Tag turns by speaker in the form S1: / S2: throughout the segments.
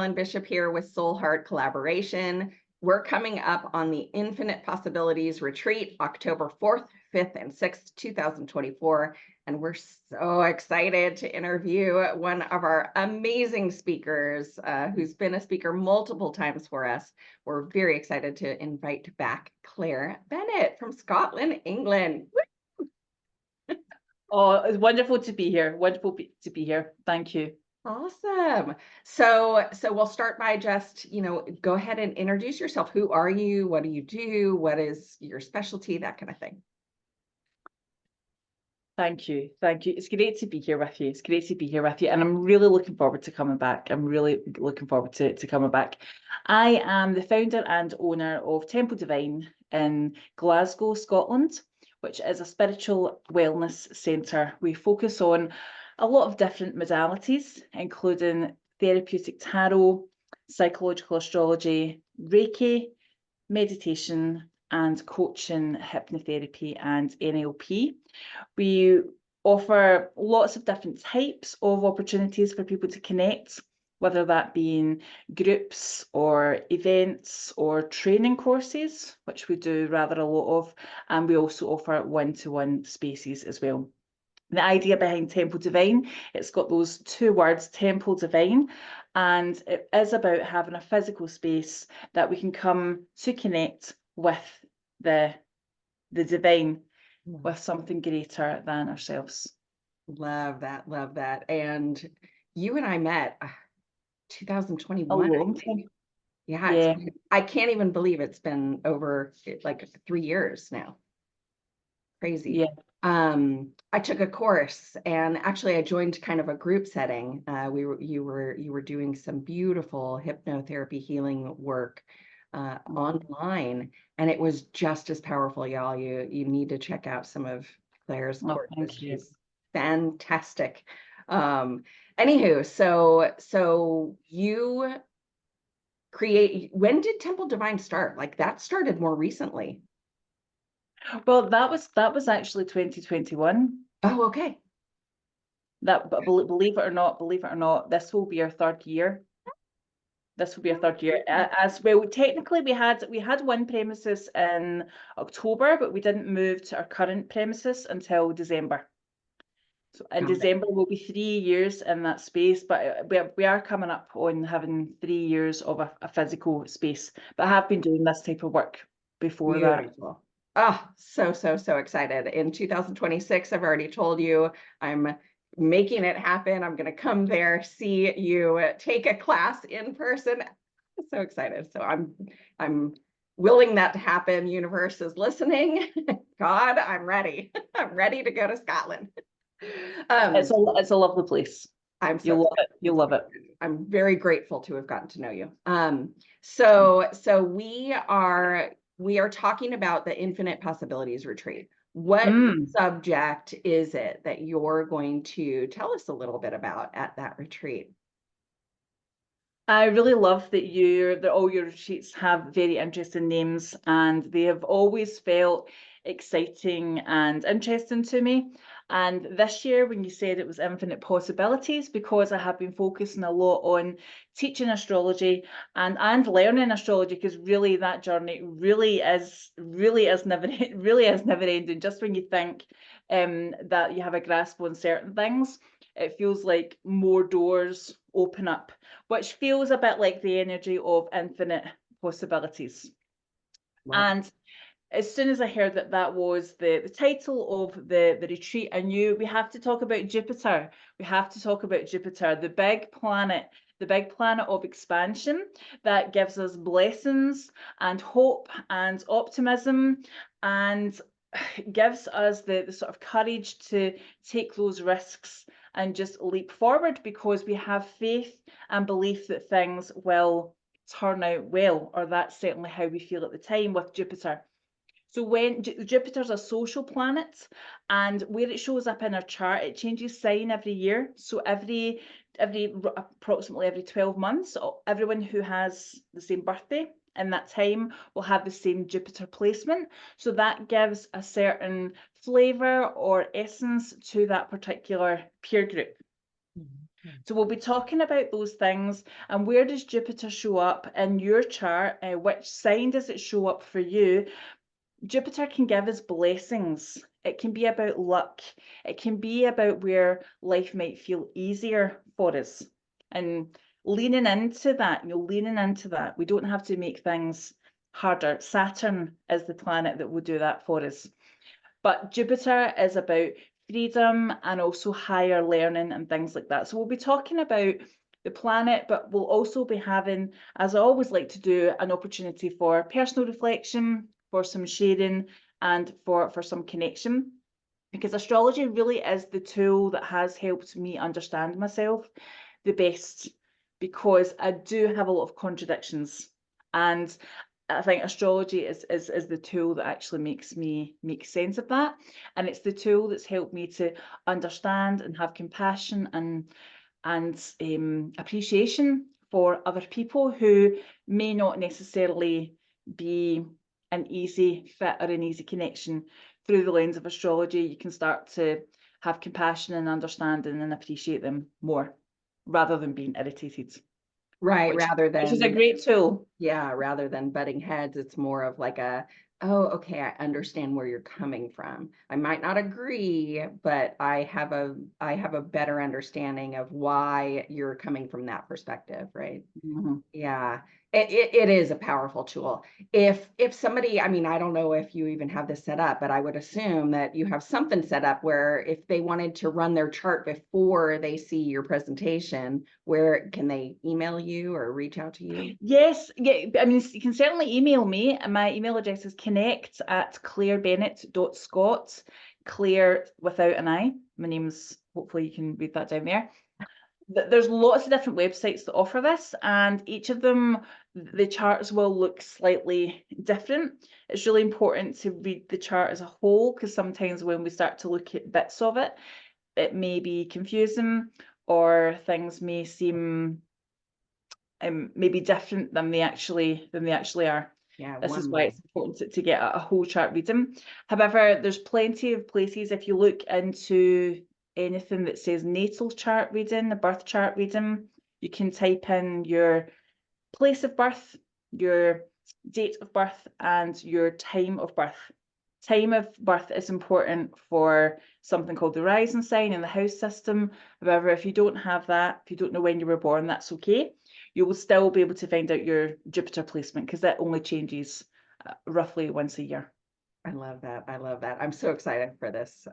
S1: Ellen Bishop here with Soul Heart Collaboration. We're coming up on the Infinite Possibilities Retreat, October 4th, 5th, and 6th, 2024. And we're so excited to interview one of our amazing speakers who's been a speaker multiple times for us. We're very excited to invite back Clare Bennett from Scotland, England.
S2: Oh, it's wonderful to be here. Wonderful to be here. Thank you.
S1: Awesome. So we'll start by just, go ahead and introduce yourself. Who are you? What do you do? What is your specialty? That kind of thing.
S2: Thank you. Thank you. It's great to be here with you. It's great to be here with you. And I'm really looking forward to coming back. I'm really looking forward to coming back. I am the founder and owner of Temple Divine in Glasgow, Scotland, which is a spiritual wellness centre. We focus on a lot of different modalities, including therapeutic tarot, psychological astrology, Reiki, meditation, and coaching, hypnotherapy, and NLP. We offer lots of different types of opportunities for people to connect, whether that be in groups or events or training courses, which we do rather a lot of, and we also offer one-to-one spaces as well. The idea behind Temple Divine, it's got those two words, Temple Divine, and it is about having a physical space that we can come to connect with the divine, with something greater than ourselves.
S1: Love that. Love that. And you and I met 2021.
S2: A long time.
S1: Yeah. I can't even believe it's been over like 3 years now. Crazy.
S2: Yeah.
S1: I took a course, and actually I joined kind of a group setting. You were doing some beautiful hypnotherapy healing work online, and it was just as powerful, y'all. You need to check out some of Claire's courses. She's fantastic. Anywho, so you when did Temple Divine start? Like, that started more recently.
S2: Well, that was actually 2021.
S1: Oh, okay.
S2: But believe it or not, this will be our third year. This will be our third year. As well, technically we had one premises in October, but we didn't move to our current premises until December. So in December will be 3 years in that space, but we are coming up on having 3 years of a physical space. But I have been doing this type of work before that.
S1: Oh, so excited. In 2026, I've already told you I'm making it happen. I'm going to come there, see you take a class in person. I'm so excited. So I'm willing that to happen. Universe is listening. God, I'm ready. I'm ready to go to Scotland.
S2: It's a lovely place. You'll love it. You'll love it.
S1: I'm very grateful to have gotten to know you. So we are talking about the Infinite Possibilities Retreat. What subject is it that you're going to tell us a little bit about at that retreat?
S2: I really love that all your retreats have very interesting names, and they have always felt exciting and interesting to me. And this year, when you said it was Infinite Possibilities, because I have been focusing a lot on teaching astrology and learning astrology, because really that journey really is never ending. Just when you think that you have a grasp on certain things, it feels like more doors open up, which feels a bit like the energy of infinite possibilities. And as soon as I heard that was the title of the retreat, I knew we have to talk about Jupiter. We have to talk about Jupiter, the big planet of expansion that gives us blessings and hope and optimism, and gives us the sort of courage to take those risks and just leap forward, because we have faith and belief that things will turn out well, or that's certainly how we feel at the time with Jupiter. So when Jupiter's a social planet, and where it shows up in our chart, it changes sign every year. So approximately every 12 months, everyone who has the same birthday in that time will have the same Jupiter placement. So that gives a certain flavor or essence to that particular peer group. So we'll be talking about those things and where does Jupiter show up in your chart? Which sign does it show up for you? Jupiter can give us blessings. It can be about luck. It can be about where life might feel easier for us. And leaning into that, leaning into that. We don't have to make things harder. Saturn is the planet that will do that for us. But Jupiter is about freedom and also higher learning and things like that. So we'll be talking about the planet, but we'll also be having, as I always like to do, an opportunity for personal reflection, for some sharing, and for some connection. Because astrology really is the tool that has helped me understand myself the best, because I do have a lot of contradictions. And I think astrology is the tool that actually makes me make sense of that. And it's the tool that's helped me to understand and have compassion and appreciation for other people who may not necessarily be an easy fit or an easy connection. Through the lens of astrology, you can start to have compassion and understanding and appreciate them more, rather than being irritated.
S1: Right,
S2: which is a great tool.
S1: Yeah, rather than butting heads, it's more of like oh, okay, I understand where you're coming from. I might not agree, but I have a better understanding of why you're coming from that perspective, right?
S2: Mhm.
S1: Yeah, it is a powerful tool. If somebody, I mean, I don't know if you even have this set up, but I would assume that you have something set up where if they wanted to run their chart before they see your presentation, where can they email you or reach out to you?
S2: Yes, yeah, I mean, you can certainly email me. My email address is connect@clarebennett.scott, Claire without an I. My name's, hopefully you can read that down there. There's lots of different websites that offer this, and each of them, the charts will look slightly different. It's really important to read the chart as a whole, because sometimes when we start to look at bits of it, it may be confusing, or things may seem maybe different than they actually are.
S1: Yeah,
S2: This is
S1: one
S2: why
S1: more.
S2: it's important to get a whole chart reading. However, there's plenty of places, if you look into anything that says natal chart reading, the birth chart reading, you can type in your place of birth, your date of birth, and your time of birth. Time of birth is important for something called the rising sign in the house system. However, if you don't have that, if you don't know when you were born, that's okay. You will still be able to find out your Jupiter placement, because that only changes roughly once a year.
S1: I love that. I love that. I'm so excited for this.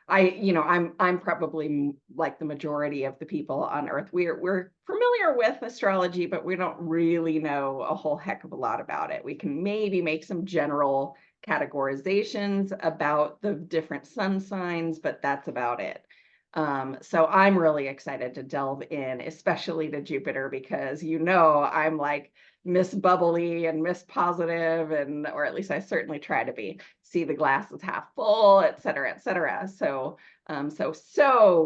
S1: I'm probably like the majority of the people on Earth. We're familiar with astrology, but we don't really know a whole heck of a lot about it. We can maybe make some general categorizations about the different sun signs, but that's about it. So I'm really excited to delve in, especially to Jupiter, because I'm like Miss Bubbly and Miss Positive, and or at least I certainly try to be. See the glass is half full, et cetera, et cetera. So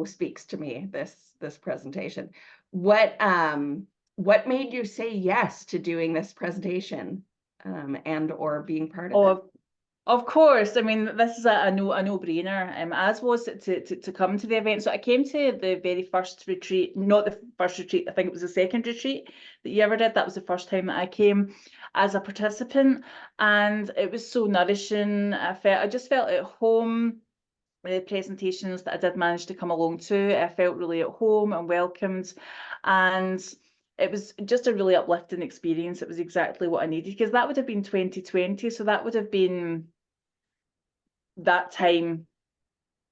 S1: speaks to me this presentation. What made you say yes to doing this presentation, and or being part of it?
S2: Of course. I mean, this is a no-brainer, as was it to come to the event. So I came to the very first retreat, not the first retreat, I think it was the second retreat that you ever did. That was the first time that I came as a participant, and it was so nourishing. I just felt at home. The presentations that I did manage to come along to, I felt really at home and welcomed, and it was just a really uplifting experience. It was exactly what I needed, because that would have been 2020, so that would have been that time.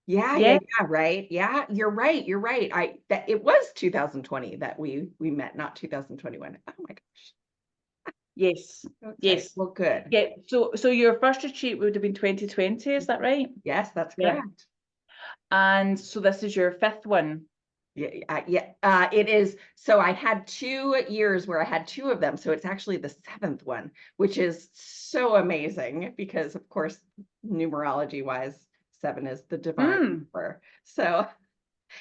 S1: Yeah, right. Yeah, you're right. You're right. It was 2020 that we met, not 2021. Oh my gosh.
S2: Yes.
S1: So excited.
S2: Yes.
S1: Well, good.
S2: Yeah. So your first retreat would have been 2020, is that right?
S1: Yes, that's
S2: Yeah.
S1: correct.
S2: And so this is your fifth one.
S1: Yeah, it is. So I had 2 years where I had two of them. So it's actually the seventh one, which is so amazing because, of course, numerology wise, 7 is the divine number. So,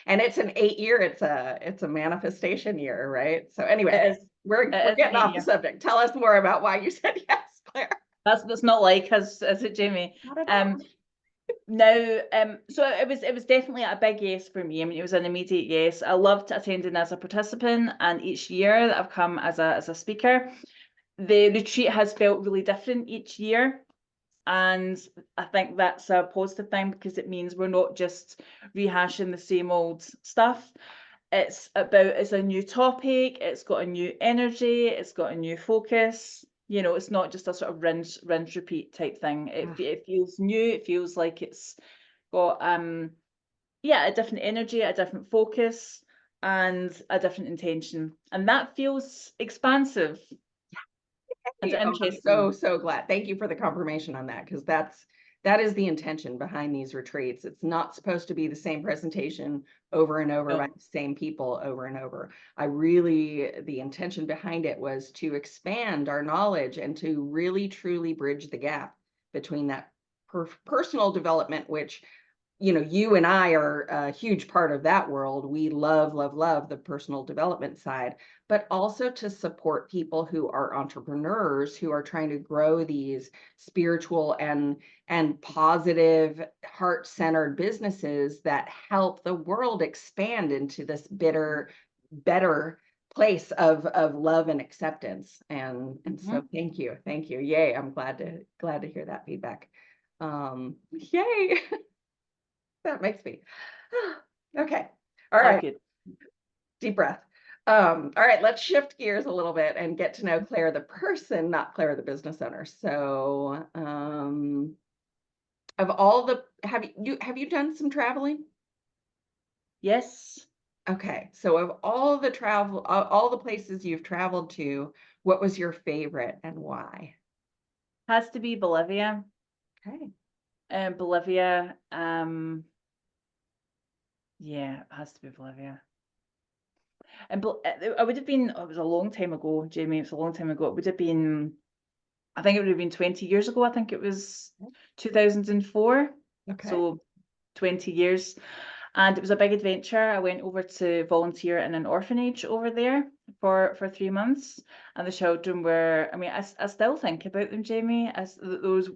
S1: and it's an 8 year. It's a manifestation year, right? So anyway, we're getting off the subject. Tell us more about why you said yes, Claire.
S2: That's not like us, is it, Jamie?
S1: Not at all.
S2: Now, so it was definitely a big yes for me. I mean, it was an immediate yes. I loved attending as a participant, and each year that I've come as a speaker, the retreat has felt really different each year. And I think that's a positive thing because it means we're not just rehashing the same old stuff. It's a new topic, it's got a new energy, it's got a new focus. You know, it's not just a sort of rinse, repeat type thing. It feels new, it feels like it's got yeah, a different energy, a different focus, and a different intention. And that feels expansive and
S1: Oh, I'm
S2: interesting.
S1: so glad. Thank you for the confirmation on that, because that is the intention behind these retreats. It's not supposed to be the same presentation over and over by
S2: No.
S1: the same people over and over. The intention behind it was to expand our knowledge and to really truly bridge the gap between that personal development, which you and I are a huge part of that world. We love the personal development side, but also to support people who are entrepreneurs who are trying to grow these spiritual and positive, heart-centered businesses that help the world expand into this better place of love and acceptance. And so thank you. Yay, I'm glad to hear that feedback. Yay. That makes me okay. All
S2: Oh,
S1: right,
S2: good.
S1: deep breath. All right, let's shift gears a little bit and get to know Claire the person, not Claire the business owner. So, of all the have you done some traveling?
S2: Yes,
S1: Okay, so of all the all the places you've traveled to, what was your favorite and why?
S2: has to be Bolivia.
S1: Okay.
S2: Bolivia, yeah, it has to be Bolivia. And I would have been, oh, it was a long time ago, Jamie, it was a long time ago. It would have been, I think it would have been 20 years ago. I think it was 2004.
S1: Okay.
S2: So 20 years. And it was a big adventure. I went over to volunteer in an orphanage over there for 3 months. And the children were, I mean, I still think about them, Jamie, as those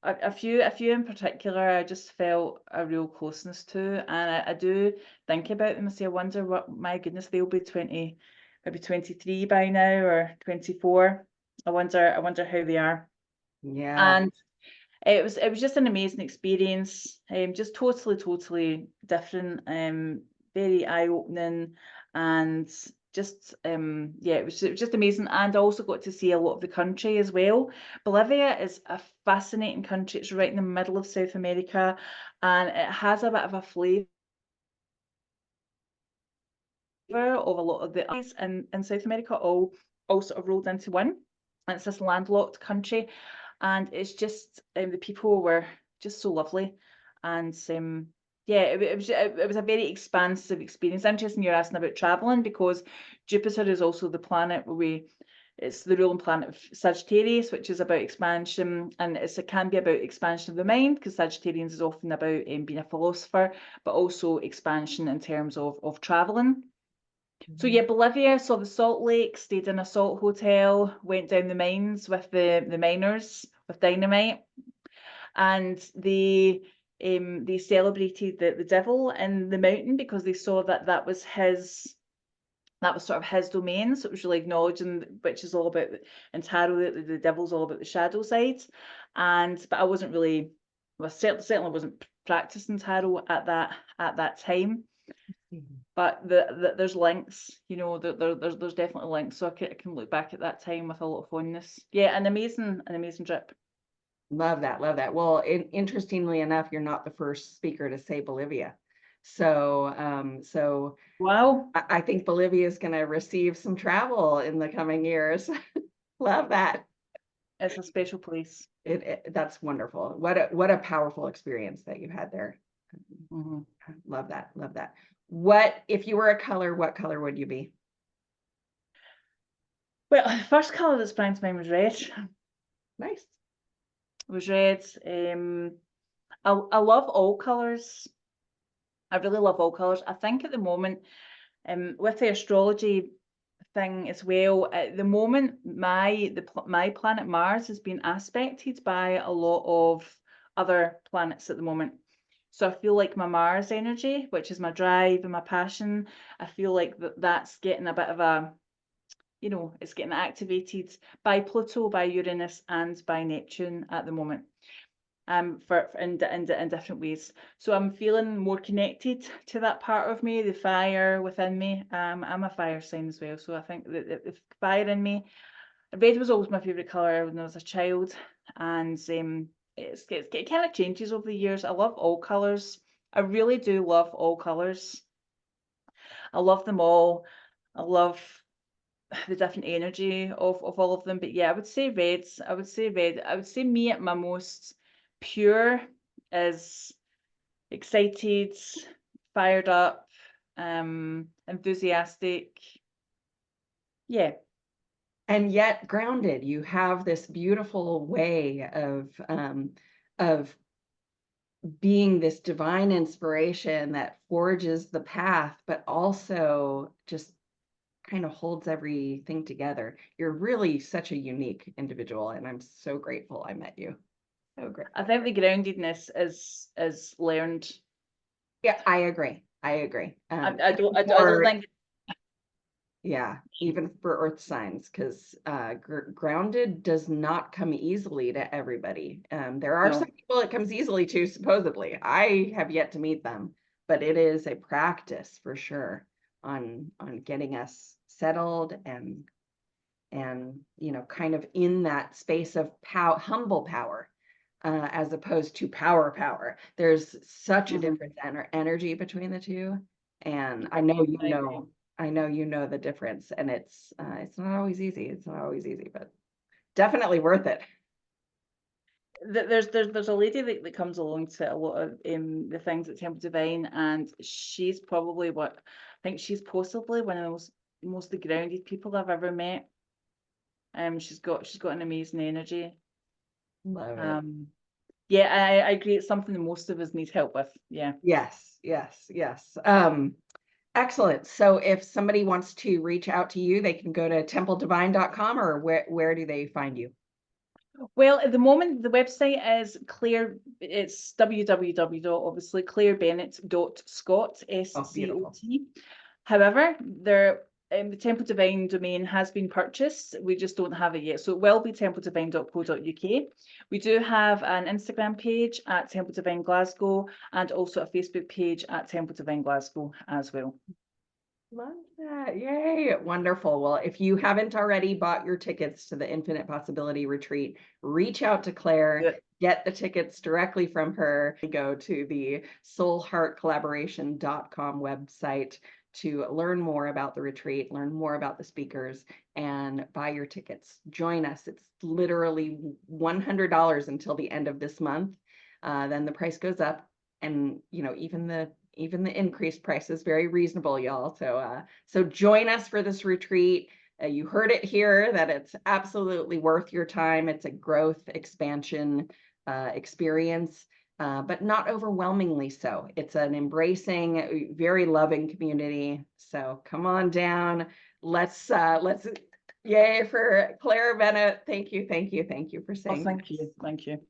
S2: a few in particular I just felt a real closeness to. And I do think about them. I say, I wonder what, my goodness, they'll be 20, maybe 23 by now or 24. I wonder how they are.
S1: Yeah.
S2: And it was just an amazing experience. Just totally different. Very eye-opening, and just yeah, it was just amazing. And I also got to see a lot of the country as well. Bolivia is a fascinating country. It's right in the middle of South America, and it has a bit of a flavour of a lot of the islands in South America, all sort of rolled into one. And it's this landlocked country, and it's just the people were just so lovely, and yeah, it was a very expansive experience. Interesting you're asking about traveling, because Jupiter is also the planet where it's the ruling planet of Sagittarius, which is about expansion, and it can be about expansion of the mind, because Sagittarians is often about being a philosopher, but also expansion in terms of traveling. So yeah, Bolivia, saw the salt lake, stayed in a salt hotel, went down the mines with the miners with dynamite, and they celebrated the devil in the mountain, because they saw that was sort of his domain. So it was really acknowledging, which is all about in tarot, the devil's all about the shadow side. But I wasn't really, well, certainly wasn't practicing tarot at that time. But there's links, you know, there's definitely links. So I can look back at that time with a lot of fondness. Yeah, an amazing trip.
S1: Love that, love that. Well, interestingly enough, you're not the first speaker to say Bolivia. So
S2: Wow.
S1: I think Bolivia is going to receive some travel in the coming years. Love that.
S2: It's a special place.
S1: That's wonderful. What a powerful experience that you had there.
S2: Hmm.
S1: Love that, love that. What if you were a color? What color would you be?
S2: Well, the first colour that sprang to mind was red.
S1: Nice.
S2: It was red. I love all colours. I really love all colours. I think at the moment, with the astrology thing as well, at the moment, my planet Mars has been aspected by a lot of other planets at the moment. So I feel like my Mars energy, which is my drive and my passion, I feel like that's getting a bit of a, it's getting activated by Pluto, by Uranus, and by Neptune at the moment. For in different ways. So I'm feeling more connected to that part of me, the fire within me. I'm a fire sign as well, so I think that the fire in me. Red was always my favorite color when I was a child, and it kind of changes over the years. I love all colors. I really do love all colors. I love them all. I love the different energy of all of them. But yeah, I would say reds. I would say red. I would say me at my most pure is excited, fired up, enthusiastic. Yeah.
S1: And yet grounded. You have this beautiful way of being this divine inspiration that forges the path, but also just kind of holds everything together. You're really such a unique individual, and I'm so grateful I met you. So great.
S2: I think the groundedness is learned.
S1: Yeah, I agree. I
S2: don't think.
S1: Yeah, even for earth signs, because grounded does not come easily to everybody. There are some people it comes easily to, supposedly. I have yet to meet them, but it is a practice for sure on getting us settled and kind of in that space of humble power, as opposed to power. There's such a different energy between the two, and I know you know the difference, and it's not always easy. It's not always easy, but definitely worth it.
S2: There's a lady that comes along to a lot of the things at Temple Divine, and she's probably I think she's possibly one of the most grounded people I've ever met. She's got an amazing energy.
S1: Love it.
S2: Yeah, I agree. It's something that most of us need help with. Yeah.
S1: Yes. Excellent. So if somebody wants to reach out to you, they can go to templedivine.com, or where do they find you?
S2: Well, at the moment, the website is Clare. It's obviously clarebennett.scot, SCOT. However, the Temple Divine domain has been purchased. We just don't have it yet. So it will be templedivine.co.uk. We do have an Instagram page at Temple Divine Glasgow, and also a Facebook page at Temple Divine Glasgow as well.
S1: Love that. Yay. Wonderful. Well, if you haven't already bought your tickets to the Infinite Possibility Retreat, reach out to Claire, get the tickets directly from her. Go to the soulheartcollaboration.com website to learn more about the retreat, learn more about the speakers, and buy your tickets. Join us. It's literally $100 until the end of this month. Then the price goes up, and even the increased price is very reasonable, y'all. So join us for this retreat. You heard it here that it's absolutely worth your time. It's a growth expansion experience, but not overwhelmingly so. It's an embracing, very loving community. So come on down. Let's yay for Clare Bennett. Thank you for saying.
S2: Oh, thank you.